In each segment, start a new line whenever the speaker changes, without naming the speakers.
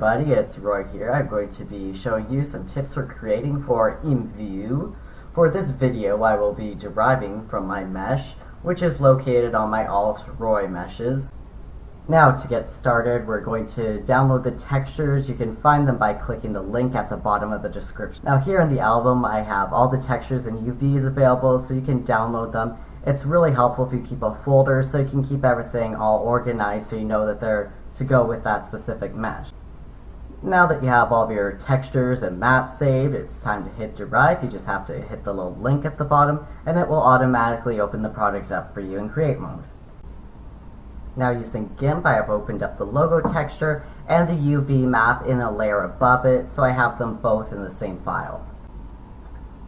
Buddy, it's Roy here. I'm going to be showing you some tips for creating for IMVU. For this video, I will be deriving from my mesh, which is located on my alreay meshes. Now to get started, we're going to download the textures. You can find them by clicking the link at the bottom of the description. Now here in the album, I have all the textures and UVs available, so you can download them. It's really helpful if you keep a folder so you can keep everything all organized so you know that they're to go with that specific mesh. Now that you have all of your textures and maps saved, it's time to hit derive. You just have to hit the little link at the bottom and it will automatically open the project up for you in create mode. Now using Gimp, I have opened up the logo texture and the UV map in a layer above it, so I have them both in the same file.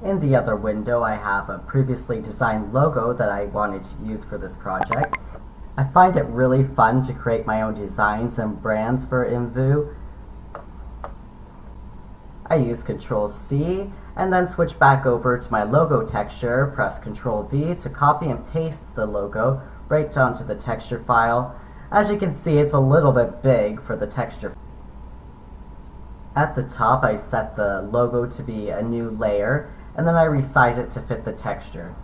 In the other window, I have a previously designed logo that I wanted to use for this project. I find it really fun to create my own designs and brands for IMVU. I use Ctrl-C and then switch back over to my logo texture, press Ctrl-V to copy and paste the logo right onto the texture file. As you can see, it's a little bit big for the texture. At the top, I set the logo to be a new layer, and then I resize it to fit the texture.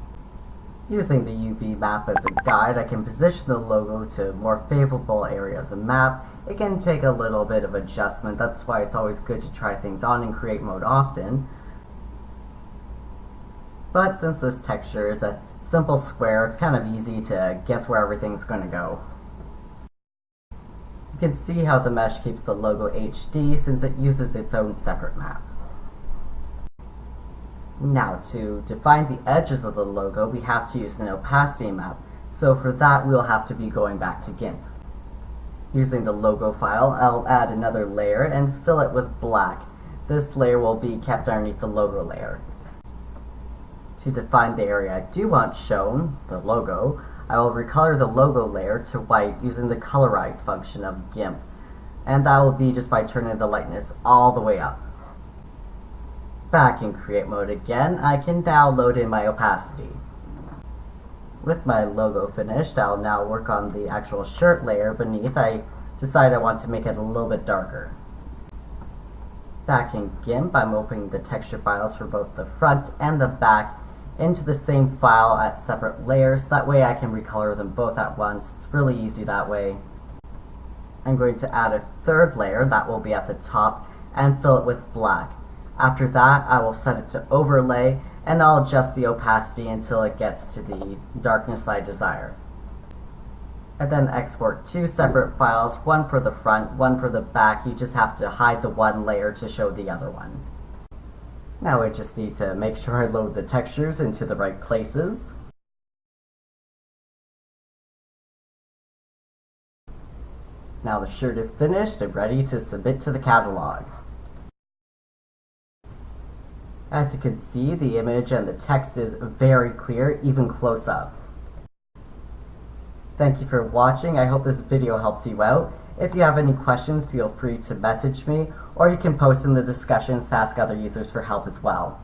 Using the UV map as a guide, I can position the logo to a more favorable area of the map. It can take a little bit of adjustment. That's why it's always good to try things on in create mode often. But since this texture is a simple square, it's kind of easy to guess where everything's going to go. You can see how the mesh keeps the logo HD since it uses its own separate map. Now to define the edges of the logo, we have to use an opacity map. So for that, we'll have to be going back to Gimp. Using the logo file, I'll add another layer and fill it with black. This layer will be kept underneath the logo layer. To define the area I do want shown, the logo, I will recolor the logo layer to white using the colorize function of Gimp. And that will be just by turning the lightness all the way up. Back in create mode again, I can now load in my opacity. With my logo finished, I'll now work on the actual shirt layer beneath. I decide I want to make it a little bit darker. Back in Gimp, I'm opening the texture files for both the front and the back into the same file at separate layers. That way I can recolor them both at once. It's really easy that way. I'm going to add a third layer that will be at the top and fill it with black. After that, I will set it to overlay and I'll adjust the opacity until it gets to the darkness I desire. And then export two separate files, one for the front, one for the back. You just have to hide the one layer to show the other one. Now I just need to make sure I load the textures into the right places. Now the shirt is finished and ready to submit to the catalog. As you can see, the image and the text is very clear, even close up. Thank you for watching. I hope this video helps you out. If you have any questions, feel free to message me, or you can post in the discussions to ask other users for help as well.